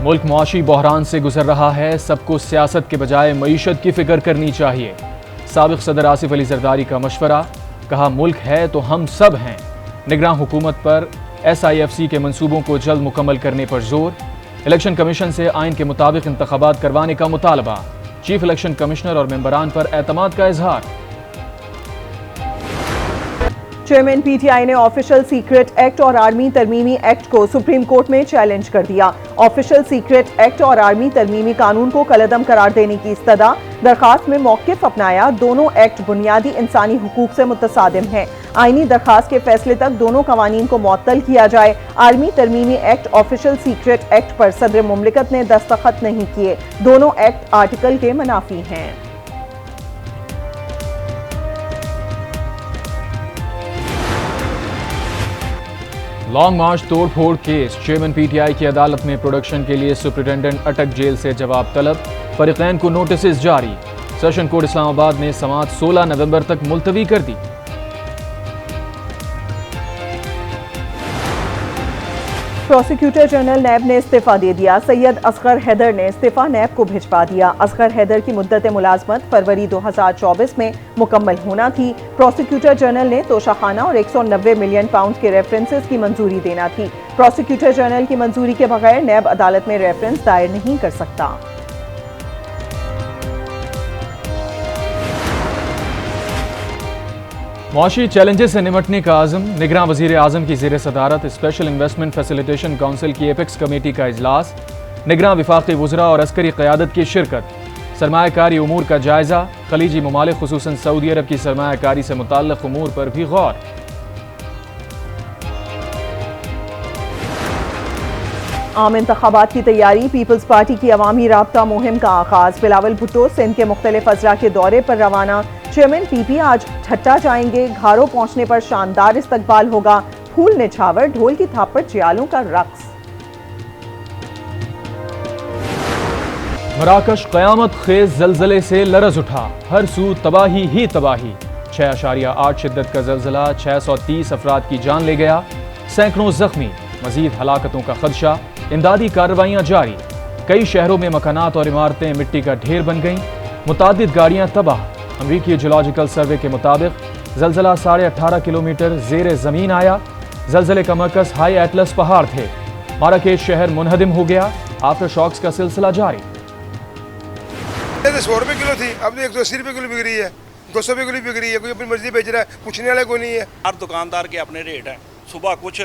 मुल्क मुआशी बहरान से गुजर रहा है, सबको सियासत के बजाय मईशत की फिक्र करनी चाहिए। साबिक सदर आसिफ अली जरदारी का मशवरा, कहा मुल्क है तो हम सब हैं। निगरान हुकूमत पर SIFC के मंसूबों को जल्द मुकम्मल करने पर जोर। इलेक्शन कमीशन से आइन के मुताबिक इंतखाबात करवाने का मुतालबा। चीफ इलेक्शन कमिश्नर और मेंबरान पर एतमाद का इजहार। चेयरमैन PTI ने ऑफिशियल सीक्रेट एक्ट और आर्मी तरमीमी एक्ट को सुप्रीम कोर्ट में चैलेंज कर दिया। ऑफिशियल सीक्रेट एक्ट और आर्मी तरमीमी कानून को कलअदम करार देने की इस्तदा। दरखास्त में मौक़िफ़ अपनाया, दोनों एक्ट बुनियादी इंसानी हुकूक से मुतसादिम हैं। आईनी दरखास्त के फैसले तक दोनों कवानीन को मुअत्तल किया जाए। आर्मी तरमीमी एक्ट ऑफिशियल सीक्रेट एक्ट पर सदर मुमलिकत ने दस्तखत नहीं किए। दोनों एक्ट आर्टिकल के मुनाफी हैं। लॉन्ग मार्च तोड़ फोड़ केस, चेयरमैन PTI की अदालत में प्रोडक्शन के लिए सुप्रिटेंडेंट अटक जेल से जवाब तलब। फरीकैन को नोटिस जारी। सेशन कोर्ट इस्लामाबाद ने समाअत 16 नवंबर तक मुलतवी कर दी। प्रोसिक्यूटर जनरल नैब ने इस्तीफा दे दिया। सैयद असगर हैदर ने इस्तीफा नैब को भिजवा दिया। असगर हैदर की मुद्दत मुलाजमत फरवरी 2024 में मुकम्मल होना थी। प्रोसिक्यूटर जनरल ने तोशाखाना और 190 मिलियन पाउंड के रेफरेंसेस की मंजूरी देना थी। प्रोसिक्यूटर जनरल की मंजूरी के बगैर नैब अदालत में रेफरेंस दायर नहीं कर सकता। मुआशी चैलेंजेस से निमटने का आज़म। निगरान वज़ीर आज़म की ज़ेर सदारत स्पेशल इन्वेस्टमेंट फैसिलिटेशन काउंसिल की एपेक्स कमेटी का इजलास। निगरान वफाकी वज़रा और अस्करी क़यादत की शिरकत। सरमायाकारी उमूर का जायज़ा। खलीजी ममालिक खुसूसन सऊदी अरब की सरमायाकारी से मुताल्लिक़ उमूर पर भी गौर। आम इंतखाबात की तैयारी। पीपल्स पार्टी की अवामी राब्ता मुहिम का आगाज। बिलावल भुट्टो सिंध के मुख्तलिफ अजला के दौरे पर रवाना। चेयरमैन PP आज ठट्टा जाएंगे। घारो पहुंचने पर शानदार इस्तकबाल होगा। फूल निछावर, ढोल की थाप पर जियालों का रक्स। मराकश क़यामत खेज जलजले से लरज उठा, हर सू तबाही ही तबाही। 6.8 शिद्दत का जलजला 630 अफराद की जान ले गया, सैकड़ों जख्मी। मजीद हलाकतों का खदशा। इमदादी कार्रवाइयां जारी। कई शहरों में मकानात और इमारतें मिट्टी का ढेर बन गईं। मुतादिद गाड़ियां तबाह। अमरीकी जियोलॉजिकल सर्वे के मुताबिक जलजला 18.5 किलोमीटर जेर जमीन आया। जलजले का मरकज हाई एटलस पहाड़ थे। माराकेश शहर मुनहदिम हो गया। आफ्टर शॉक्स का सिलसिला जारी। 100 रुपए किलो थी, अब 180 रुपए किलो बिक रही है, 200 रुपए किलो बिक रही है। कोई अपनी मर्जी बेच रहा है, पूछने वाला कोई नहीं है। हर दुकानदार के अपने रेट हैं। सुबह कुछ,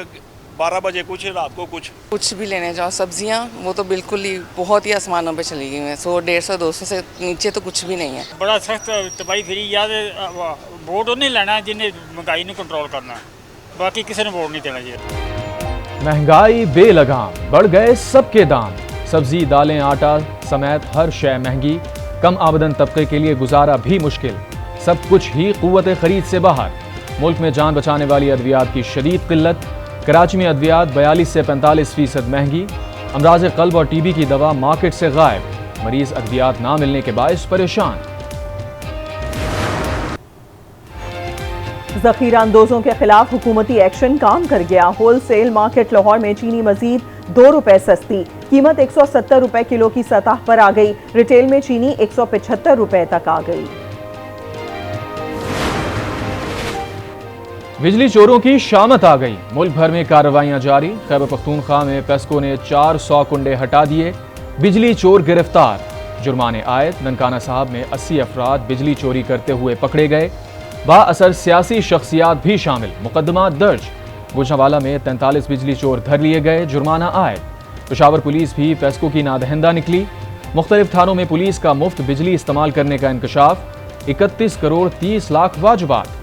12 बजे कुछ, रात को कुछ भी लेने जाओ सब्जियां, वो तो बिल्कुल ही बहुत ही आसमानों पे चली गई हैं। 100, 150, 200 से नीचे तो कुछ भी नहीं है। बड़ा सख्त तबाही फिरी याद वोट नहीं लेना जिन्हें महंगाई को कंट्रोल करना, बाकी किसी ने वोट नहीं देना चाहिए। महंगाई बेलगाम, बढ़ गए सबके दाम। सब्जी, दालें, आटा समेत हर शय महंगी। कम आमदन तबके के लिए गुजारा भी मुश्किल। सब कुछ ही कुव्वत खरीद से बाहर। मुल्क में जान बचाने वाली अद्वियात की शदीद किल्लत। कराची में अद्वियात 42 से 45% महंगी। अमराज क़ल्ब और TB की दवा मार्केट से गायब। मरीज अद्वियात ना मिलने के बायस परेशान। ज़ख़ीरा अंदोज़ों के खिलाफ हुकूमती एक्शन काम कर गया। होलसेल मार्केट लाहौर में चीनी मजीद 2 रुपए सस्ती। कीमत 170 रुपए किलो की सतह पर आ गई। रिटेल में चीनी 175 रुपए तक आ गई। बिजली चोरों की शामत आ गई। मुल्क भर में कार्रवाइयां जारी। खैबर पख्तूनख्वा में पेस्को ने 400 कुंडे हटा दिए। बिजली चोर गिरफ्तार। जुर्माने आयद। ननकाना साहब में 80 अफराद बिजली चोरी करते हुए पकड़े गए। बाअसर सियासी शख्सियात भी शामिल। मुकदमा दर्ज। गुजरांवाला में 43 बिजली चोर धर लिए गए। जुर्माना आयद। पेशावर पुलिस भी पेस्को की नादहिंदा निकली। मुख्तलिफ थानों में पुलिस का मुफ्त बिजली इस्तेमाल करने का इंकशाफ। 31 करोड़ 30 लाख वाजबात।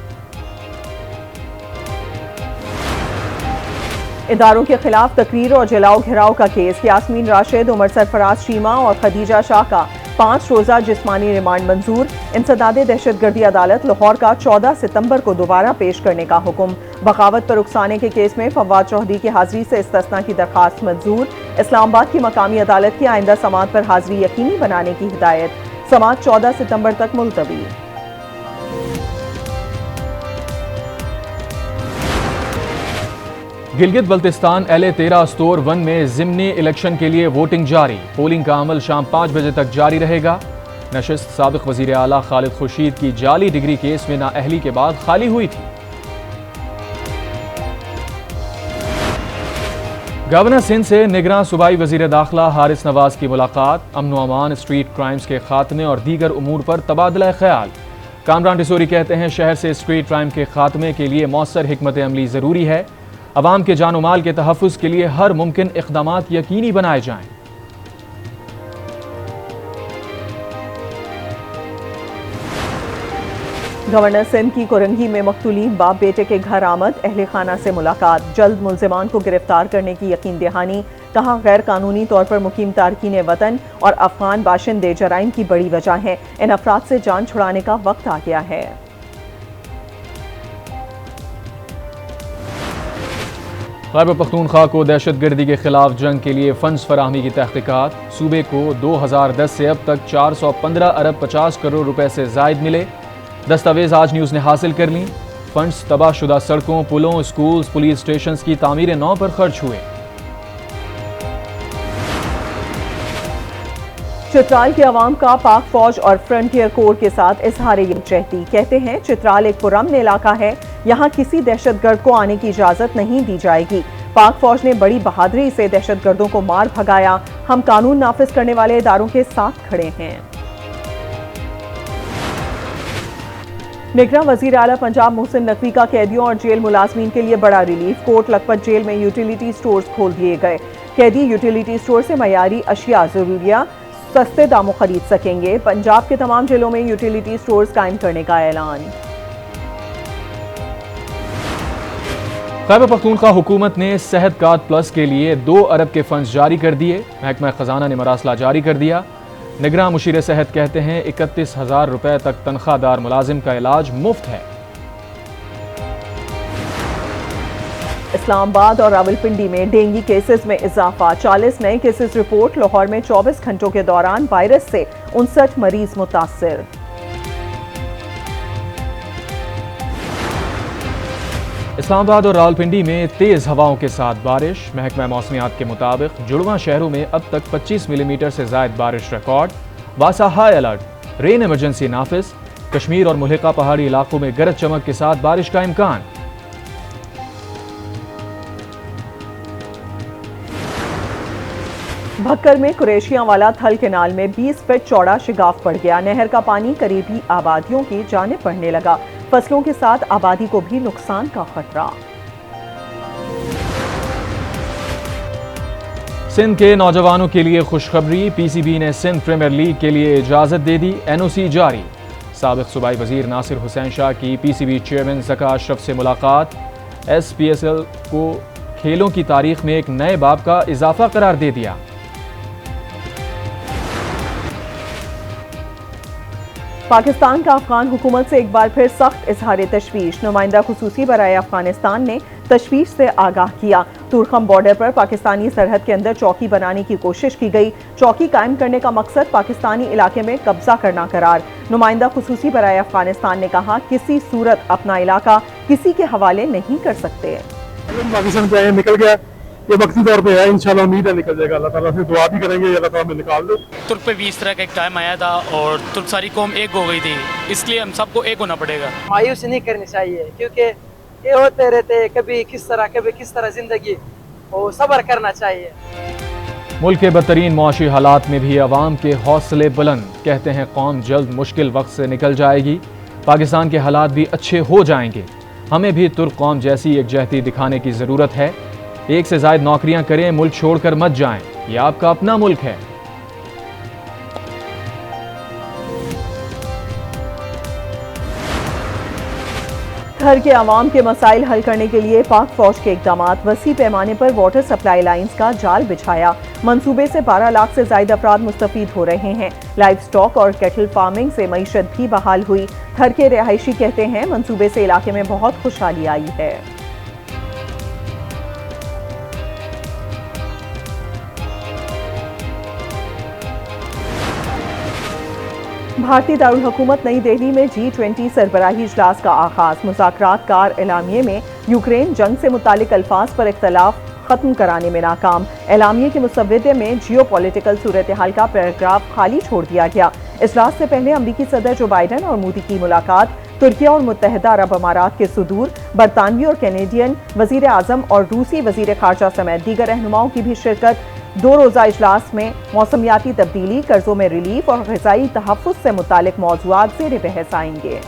इदारों के खिलाफ तकरीर और जलाओ घिराव का केस। यास्मीन राशिद, उमर सरफराज शीमा और खदीजा शाह का 5 रोजा जिस्मानी रिमांड मंजूर। इंसदादे दहशतगर्दी अदालत लाहौर का 14 सितंबर को दोबारा पेश करने का हुक्म। बगावत पर उकसाने के केस में फवाद चौधरी की हाजिरी से इस्तिस्ना की दरखास्त मंजूर। इस्लामाबाद की मकामी अदालत की आइंदा समाअत पर हाजिरी यकीनी बनाने की हिदायत। समाअत 14 सितंबर तक मुलतवी। गिलगित बल्तिस्तान LA13 स्टोर 1 में ज़िमनी इलेक्शन के लिए वोटिंग जारी। पोलिंग का अमल शाम 5 बजे तक जारी रहेगा। नशिस्त साबिक वज़ीर आला खालिद खुर्शीद की जाली डिग्री केस में नाअहली के बाद खाली हुई थी। गवर्नर सिंध से निगरान सूबाई वज़ीर दाखिला हारिस नवाज की मुलाकात। अमन व अमान, स्ट्रीट क्राइम्स के खात्मे और दीगर उमूर पर तबादला ख्याल। कामरान डिसोरी कहते हैं शहर से स्ट्रीट क्राइम के खात्मे के लिए मौसर हिकमत अमली ज़रूरी है। अवाम के जान माल के तहफ़्फ़ुज़ के लिए हर मुमकिन इक़दामात यकीनी बनाए जाएं। गवर्नर सिंध की कोरंगी में मकतूलीन बाप बेटे के घर आमद। अहले खाना से मुलाकात। जल्द मुल्ज़िमान को गिरफ्तार करने की यकीन दहानी। कहा गैर कानूनी तौर पर मुकीम तारकीन वतन और अफगान बाशिंदे जराइम की बड़ी वजह हैं। इन अफराद से जान छुड़ाने का वक्त आ गया है। खैबर पख्तूनख्वा को दहशतगर्दी के खिलाफ जंग के लिए फंड्स फराहमी की तहकीकात। सूबे को 2010 से अब तक 415 अरब 50 करोड़ रुपए से जायद मिले। दस्तावेज आज न्यूज़ ने हासिल कर ली। फंड्स तबाहशुदा सड़कों, पुलों, स्कूल्स, पुलिस स्टेशन की तामीर नौ पर खर्च हुए। चित्राल के अवाम का पाक फौज और फ्रंटियर कोर के साथ इजहार यकजहती। कहते हैं चित्राल एक पुरअमन इलाका है, यहाँ किसी दहशतगर्द को आने की इजाजत नहीं दी जाएगी। पाक फौज ने बड़ी बहादुरी से दहशतगर्दों को मार भगाया। हम कानून नाफिज करने वाले इदारों के साथ खड़े हैं। निगरान वजीर आला पंजाब मोहसिन नकवी का कैदियों और जेल मुलाजमीन के लिए बड़ा रिलीफ। कोट लखपत जेल में यूटिलिटी स्टोर्स खोल दिए गए। कैदी यूटिलिटी स्टोर से मयारी अशिया जरूरिया सस्ते दामों खरीद सकेंगे। पंजाब के तमाम जिलों में यूटिलिटी स्टोर्स कायम करने का ऐलान। खैबर पख्तूनख्वा हुकूमत ने सेहत कार्ड प्लस के लिए 2 अरब के फंड्स जारी कर दिए। महकमा खजाना ने मरासला जारी कर दिया। निगरान मुशीर सेहत कहते हैं 31,000 रुपए तक तनख्वाहदार मुलाजिम का इलाज मुफ्त है। इस्लामाबाद और रावलपिंडी में डेंगू केसेस में इजाफा। 40 नए केसेस रिपोर्ट। लाहौर में 24 घंटों के दौरान वायरस से 59 मरीज मुतासिर। इस्लामाबाद और रावलपिंडी में तेज हवाओं के साथ बारिश। महकमा मौसमियात के मुताबिक जुड़वा शहरों में अब तक 25 मिलीमीटर से जायद बारिश रिकॉर्ड। वासा हाई अलर्ट। रेन इमरजेंसी नाफिज। कश्मीर और मुल्हिका पहाड़ी इलाकों में गरज चमक के साथ बारिश का इम्कान। भक्कर में कुरैशियां वाला थल केनाल में 20 फीट चौड़ा शिगाफ पड़ गया। नहर का पानी करीबी आबादियों की जानिब बढ़ने लगा। फसलों के साथ आबादी को भी नुकसान का खतरा। सिंध के नौजवानों के लिए खुशखबरी। PCB ने सिंध प्रीमियर लीग के लिए इजाजत दे दी। NOC जारी। साबिक सूबाई वजीर नासिर हुसैन शाह की PCB चेयरमैन ज़का अशरफ से मुलाकात। SPSL को खेलों की तारीख में एक नए बाब का इजाफा करार दे दिया। पाकिस्तान का अफगान हुकूमत से एक बार फिर सख्त इजहार तशवीश। नुमाइंदा खुसूसी बराए अफगानिस्तान ने तशवीश से आगाह किया। तुरखम बॉर्डर पर पाकिस्तानी सरहद के अंदर चौकी बनाने की कोशिश की गई। चौकी कायम करने का मकसद पाकिस्तानी इलाके में कब्जा करना करार। नुमाइंदा खुसूसी बराए अफगानिस्तान ने कहा किसी सूरत अपना इलाका किसी के हवाले नहीं कर सकते। पाकिस्तान पे निकल गया, ये वक्ती तौर पे है, इंशाल्लाह उम्मीद है निकल जाएगा। अल्लाह ताला से दुआ भी करेंगे अल्लाह ताला में निकाल दो। तुर्क पे भी इस तरह का एक टाइम आया था और तुर्क सारी कौम एक हो गई थी, इसलिए हम सबको एक होना पड़ेगा। मायूसी नहीं करनी चाहिए क्योंकि ये होते रहते कभी किस तरह जिंदगी, और सब्र करना चाहिए। मुल्क के बदतरीन मुआशी हालात में भी अवाम के हौसले बुलंद। कहते हैं कौम जल्द मुश्किल वक्त से निकल जाएगी। पाकिस्तान के हालात भी अच्छे हो जाएंगे। हमें भी तुर्क कौम जैसी एकजहती दिखाने की ज़रूरत है। एक से ज़ायद नौकरियां करें, मुल्क छोड़कर मत जाएं। यह आपका अपना मुल्क है। घर के आवाम के मसाइल हल करने के लिए पाक फौज के इकदामात। वसी पैमाने पर वाटर सप्लाई लाइंस का जाल बिछाया। मंसूबे से 12 लाख से ज्यादा अफराद मुस्तफीद हो रहे हैं। लाइव स्टॉक और कैटल फार्मिंग से मईशत भी बहाल हुई। घर के रिहायशी कहते हैं मंसूबे से इलाके में बहुत खुशहाली आई है। भारतीय दारुल हुकूमत नई दिल्ली में G20 सरबराही इजलास का आगाज। मुज़ाकरात कार एलामिये में यूक्रेन जंग से मुतालिक अल्फाज पर इख्तलाफ खत्म कराने में नाकाम। एलामिये के मुसव्वदे में जियो पॉलिटिकल सूरत हाल का पैराग्राफ खाली छोड़ दिया गया। इजलास से पहले अमरीकी सदर जो बाइडन और मोदी की मुलाकात। तुर्की और मुत्तहिदा अरब अमारात के सुदूर, बरतानवी और कैनेडियन वजीर आजम और रूसी वजीर खारजा समेत दीगर रहनुमाओं की भी शिरकत। 2 रोज़ा इजलास में मौसमियाती तब्दीली, कर्जों में रिलीफ और ग़िज़ाई तहफ़्फ़ुज़ से मुतालिक मौज़ूआत ज़ेर बहस आएंगे।